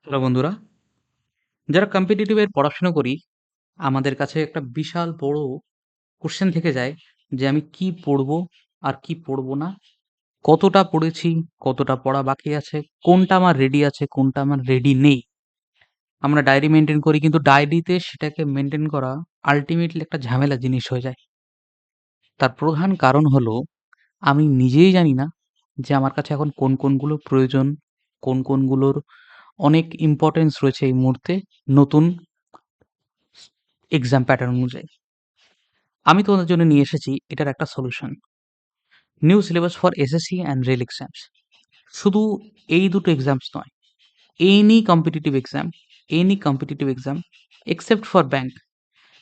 Hello বন্ধুরা, যারা competitive এর পড়াশোনা করি, আমাদের কাছে একটা বিশাল বড় কোশ্চেন থেকে যায় যে আমি কি পড়বো আর কি পড়বো না? কতটা পড়েছি, কতটা পড়া বাকি আছে, কোনটা আমার রেডি আছে, কোনটা আমার রেডি নেই। আমরা ডায়েরি মেইনটেইন করি কিন্তু ডায়েরিতে সেটাকে মেইনটেইন করা আল্টিমেটলি একটা ঝামেলা জিনিস হয়ে যায়। তার প্রধান কারণ হলো আমি নিজেই জানি না যে আমার কাছে এখন কোনগুলো প্রয়োজন, কোনগুলোর অনেক ইম্পোর্টেন্স রয়েছে এই মুহূর্তে নতুন এক্সাম প্যাটার্ন অনুযায়ী। আমি তোমাদের জন্য নিয়ে এসেছি এটার একটা solution. New syllabus for SSC and rail exams. শুধু এই দুটো এক্সামস নয়, any competitive exam except for bank.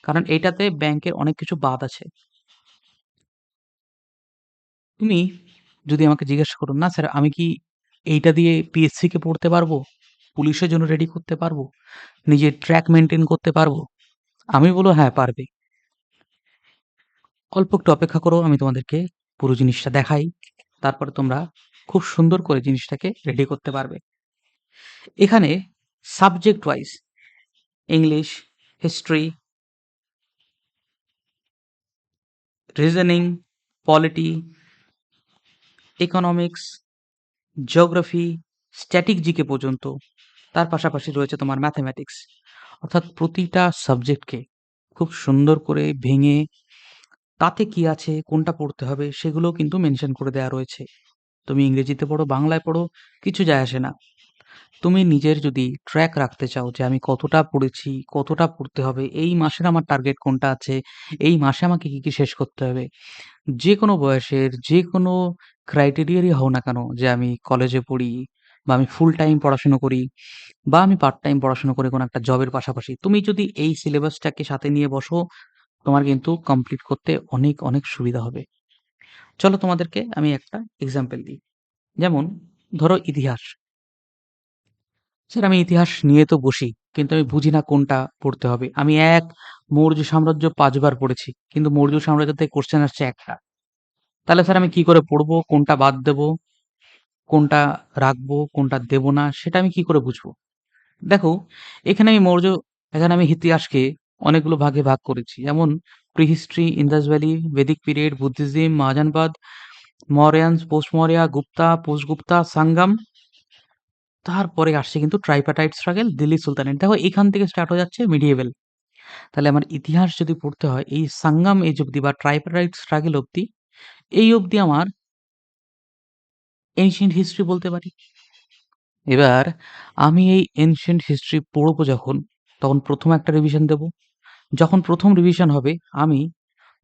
কারণ এটাতে ব্যাংকের অনেক কিছু বাদ আছে। তুমি যদি আমাকে জিজ্ঞাসা করো, "না স্যার আমি কি এইটা দিয়ে পিএসসি কে পড়তে পারবো? পুলিশের জন্য রেডি করতে পারবো? নিজের ট্র্যাক মেইনটেইন করতে পারবো?" আমি বলব, "হ্যাঁ, পারবে। অল্প একটু অপেক্ষা করো, আমি তোমাদেরকে পুরো জিনিসটা দেখাই। তারপরে তোমরা খুব সুন্দর করে জিনিসটাকে রেডি করতে পারবে।" এখানে subject wise English, history, reasoning, polity, economics, geography, static GK পর্যন্ত, তার পাশাপাশি রয়েছে তোমার ম্যাথমেটিক্স। অর্থাৎ প্রতিটা সাবজেক্টকে খুব সুন্দর করে ভেঙে তাতে কি আছে, কোনটা পড়তে হবে সেগুলোও কিন্তু মেনশন করে দেয়া রয়েছে। তুমি ইংরেজিতে পড়ো, বাংলায় পড়ো, কিছু যায় আসে না। তুমি নিজের যদি ট্র্যাক রাখতে চাও যে আমি কতটা পড়েছি, কতটা পড়তে হবে, এই মাসের আমার টার্গেট কোনটা আছে, এই মাসে আমাকে কি শেষ করতে হবে। যেকোনো বয়সের, যেকোনো ক্রাইটেরিয়ারই হও না কেন, যে আমি কলেজে পড়ি বা আমি ফুল টাইম পড়াশুনো করি বা আমি পার্ট টাইম পড়াশুনো করি কোনো একটা জবের পাশাপাশি। তুমি যদি এই সিলেবাসটাকে সাথে নিয়ে বসো, তোমার কিন্তু কমপ্লিট করতে অনেক সুবিধা হবে। চলো তোমাদেরকে আমি একটা এক্সাম্পল দিই। যেমন ধরো ইতিহাস। স্যার আমি ইতিহাস নিয়ে তো বসি, কিন্তু আমি বুঝি না কোনটা পড়তে হবে। আমি মৌর্য সাম্রাজ্য ৫ বার পড়েছি। কিন্তু মৌর্য সাম্রাজ্য থেকে কোয়েশ্চেন আসছে একটা। তাহলে স্যার আমি কি করে পড়বো? কোনটা বাদ দেবো? কোনটা রাখবো? কোনটা দেব না? সেটা আমি কি করে বুঝবো? দেখো, এখানে আমি এখানে আমি ইতিহাসকে অনেকগুলো ভাগে ভাগ করেছি। যেমন prehistory, Indus valley, Vedic period, Buddhism, মহাযানবাদ, মৌর্যান্স, পোস্ট মৌর্য, গুপ্তা, পোস্ট গুপ্তা, সাঙ্গাম। তারপরে আসছে কিন্তু ট্রাইপাটাইট স্ট্রাগল, দিল্লি সুলতানেট। দেখো এখান থেকে স্টার্ট হয়ে যাচ্ছে মিডিয়েভেল। তাহলে আমার ইতিহাস যদি পড়তে হয় এই সাঙ্গাম এজ অব্দি বা ট্রাইপারাইট স্ট্রাগল অব্দি, এই অব্দি আমার এনশিয়েন্ট হিস্ট্রি বলতে পারি। এবার আমি এই এনশিয়েন্ট হিস্ট্রি পড়বো যখন, তখন ১ম একটা রিভিশন দেব। যখন ১ম রিভিশন হবে, আমি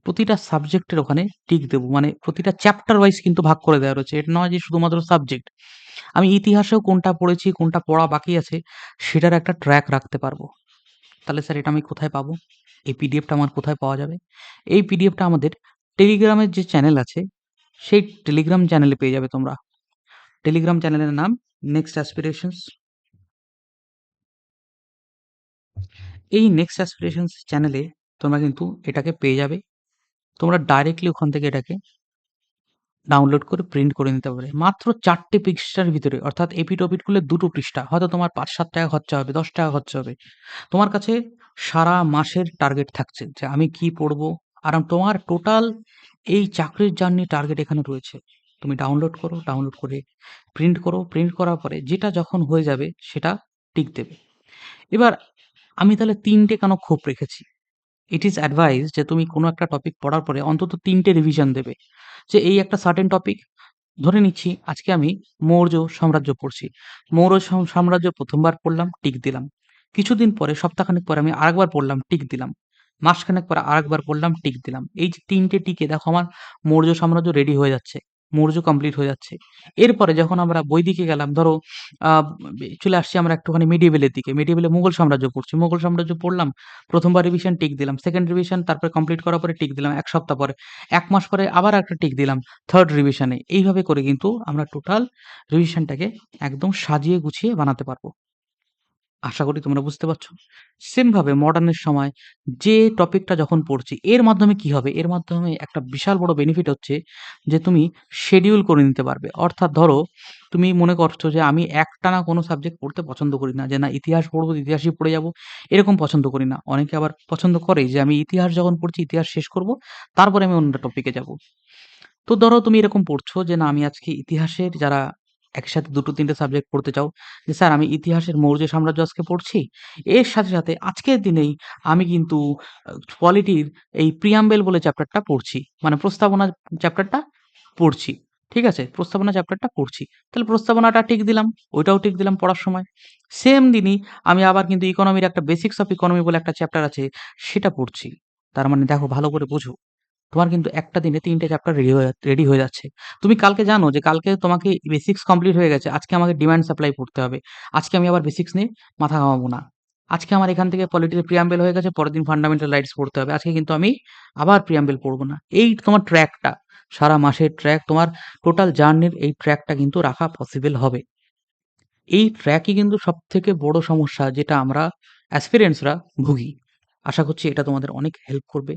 প্রতিটা সাবজেক্টের ওখানে টিক দেব। মানে প্রতিটা চ্যাপ্টার ওয়াইজ কিন্তু ভাগ করে দেওয়া রয়েছে। এটা নয় যে শুধুমাত্র সাবজেক্ট। আমি ইতিহাসেও কোনটা পড়েছি, কোনটা পড়া বাকি আছে, সেটার একটা ট্র্যাক রাখতে পারবো। তাহলে স্যার এটা আমি কোথায় পাবো? এই পিডিএফটা আমার কোথায় পাওয়া যাবে? এই পিডিএফটা আমাদের টেলিগ্রামের যে চ্যানেল আছে, সেই টেলিগ্রাম চ্যানেলে পেয়ে যাবে তোমরা। টেলিগ্রাম চ্যানেলের নাম নেক্সট অ্যাসপিরেশনস। এই নেক্সট অ্যাসপিরেশনস চ্যানেলে তোমরা কিন্তু এটাকে পেয়ে যাবে। তোমরা ডাইরেক্টলি ওখান থেকে এটাকে ডাউনলোড করে প্রিন্ট করে নিতে পারবে। মাত্র ৪ টে পৃষ্ঠার ভিতরে, অর্থাৎ এপিঠ-ওপিঠ করলে ২ টো পৃষ্ঠা। হয়তো তোমার ৳৫-৭ খরচা হবে, ৳১০ খরচা হবে। তোমার কাছে সারা মাসের টার্গেট থাকছে যে আমি কি পড়বো? আর তোমার টোটাল এই চাকরির জার্নি টার্গেট এখানে রয়েছে। তুমি ডাউনলোড করো, ডাউনলোড করে প্রিন্ট করো, প্রিন্ট করার পরে যেটা যখন হয়ে যাবে সেটা টিক দেবে। এবার আমি তাহলে ৩ টে কেন খোপ রেখেছি? ইট ইস অ্যাডভাইসড যে তুমি কোনো একটা টপিক পড়ার পরে অন্তত ৩ টে রিভিশন দেবে। যে এই একটা সার্টেন টপিক, ধরে নিচ্ছি আজকে আমি মৌর্য সাম্রাজ্য পড়ছি। মৌর্য সাম্রাজ্য ১ম বার পড়লাম, টিক দিলাম। কিছুদিন পরে সপ্তাহখানেক পরে আমি আরেকবার পড়লাম, টিক দিলাম। মাসখানেক পরে আরেকবার পড়লাম, টিক দিলাম। এই যে ৩ টে টিকে দেখো আমার মৌর্য সাম্রাজ্য রেডি হয়ে যাচ্ছে। মৌর্য কমপ্লিট হয়ে যাচ্ছে। এরপরে যখন আমরা বৈদিকে গেলাম, ধরো আ চলে আসছি আমরা একটুখানি মিডিয়েভেল এর দিকে। মিডিয়েভেল এ মুঘল সাম্রাজ্য পড়ছি। মুঘল সাম্রাজ্য পড়লাম, ১ম বার রিভিশন টিক দিলাম। 2nd রিভিশন তারপরে কমপ্লিট করার পরে টিক দিলাম ১ সপ্তাহ পরে। ১ মাস পরে আবার একটা টিক দিলাম 3rd রিভিশনে। এইভাবে করে কিন্তু আমরা টোটাল রিভিশনটাকে একদম সাজিয়ে গুছিয়ে বানাতে পারবো। আশা করি তোমরা বুঝতে পারছো। সেমভাবে মডার্নের সময় যে টপিকটা যখন পড়ছি, এর মাধ্যমে কি হবে? এর মাধ্যমে একটা বিশাল বড় বেনিফিট হচ্ছে যে তুমি শিডিউল করে নিতে পারবে। অর্থাৎ ধরো তুমি মনে করছো যে আমি একটানা কোনো সাবজেক্ট পড়তে পছন্দ করি না। যে না ইতিহাস পড়বো, ইতিহাসই পড়ে যাবো, এরকম পছন্দ করি না। অনেকে আবার পছন্দ করে যে আমি ইতিহাস যখন পড়ছি ইতিহাস শেষ করব, তারপরে আমি অন্য টপিকে যাবো। তো ধরো তুমি এরকম পড়ছো যে না আমি আজকে ইতিহাসের যারা একসাথে ২ টো ৩ টে সাবজেক্ট পড়তে চাও যে স্যার আমি ইতিহাসের মৌর্য সাম্রাজ্য আজকে পড়ছি। এর সাথে, সাথে আজকের দিনেই আমি কিন্তু পলিটির এই প্রিয়াম্বেল বলে চ্যাপ্টারটা পড়ছি। মানে প্রস্তাবনা চ্যাপ্টারটা পড়ছি। ঠিক আছে? প্রস্তাবনা চ্যাপ্টারটা পড়ছি। তাহলে প্রস্তাবনাটা টিক দিলাম, ওইটাও টিক দিলাম পড়ার সময়। সেম দিনই আমি আবার কিন্তু ইকোনমির একটা বেসিকস অফ ইকোনমি বলে একটা চ্যাপ্টার আছে, সেটা পড়ছি। তার মানে দেখো ভালো করে বোঝো। তোমার কিন্তু একটা দিনে ৩ টে চ্যাপ্টার রেডি হয়ে যাচ্ছে। তুমি কালকে জানো যে কালকে তোমাকে বেসিক্স কমপ্লিট হয়ে গেছে। আজকে আমাকে ডিমান্ড সাপ্লাই পড়তে হবে। আজকে আমি আবার বেসিক্স নিয়ে মাথা ঘামাবো না। আজকে আমার এখান থেকে পলিটির প্রিয়াম্বেল হয়ে গেছে, পরের দিন ফান্ডামেন্টাল রাইটস পড়তে হবে। আজকে কিন্তু আমি আবার প্রিয়াম্বেল পড়ব না। এই তোমার ট্র্যাকটা, সারা মাসের ট্র্যাক, তোমার টোটাল জার্নির এই ট্র্যাকটা কিন্তু রাখা পসিবল হবে। এই ট্র্যাকই কিন্তু সবথেকে বড় সমস্যা যেটা আমরা অ্যাসপিরেন্টসরা ভুগি। আশা করছি এটা তোমাদের অনেক হেল্প করবে।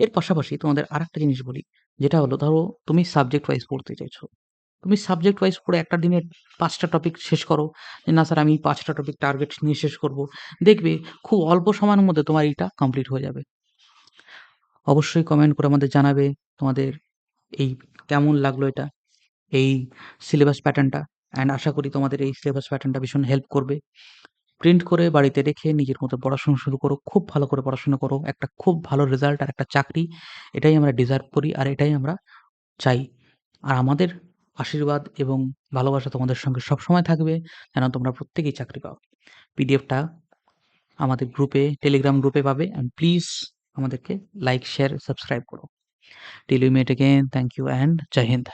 এর পাশাপাশি তোমাদের আরেকটা জিনিস বলি, যেটা হলো ধরো তুমি সাবজেক্ট ওয়াইজ পড়তে চাইছো। তুমি সাবজেক্ট ওয়াইজ পড়ে একটা দিনে ৫ টা টপিক শেষ করো। যে না স্যার আমি ৫ টা টপিক টার্গেট নিয়ে শেষ করব। দেখবে খুব অল্প সময়ের মধ্যে তোমার এইটা কমপ্লিট হয়ে যাবে। অবশ্যই কমেন্ট করে আমাদের জানাবে তোমাদের এই কেমন লাগলো এটা, এই সিলেবাস প্যাটার্নটা। অ্যান্ড আশা করি তোমাদের এই সিলেবাস প্যাটার্নটা ভীষণ হেল্প করবে। প্রিন্ট করে বাড়িতে রেখে নিজের মতো পড়াশোনা শুরু করো। খুব ভালো করে পড়াশোনা করো। একটা খুব ভালো রেজাল্ট আর একটা চাকরি, এটাই আমরা ডিজার্ভ করি আর এটাই আমরা চাই। আর আমাদের আশীর্বাদ এবং ভালোবাসা তোমাদের সঙ্গে সবসময় থাকবে যেন তোমরা প্রত্যেকেই চাকরি পাও। পিডিএফটা আমাদের গ্রুপে, টেলিগ্রাম গ্রুপে পাবে। অ্যান্ড প্লিজ আমাদেরকে লাইক, শেয়ার, সাবস্ক্রাইব করো। Till we meet again, thank you and Jai Hind.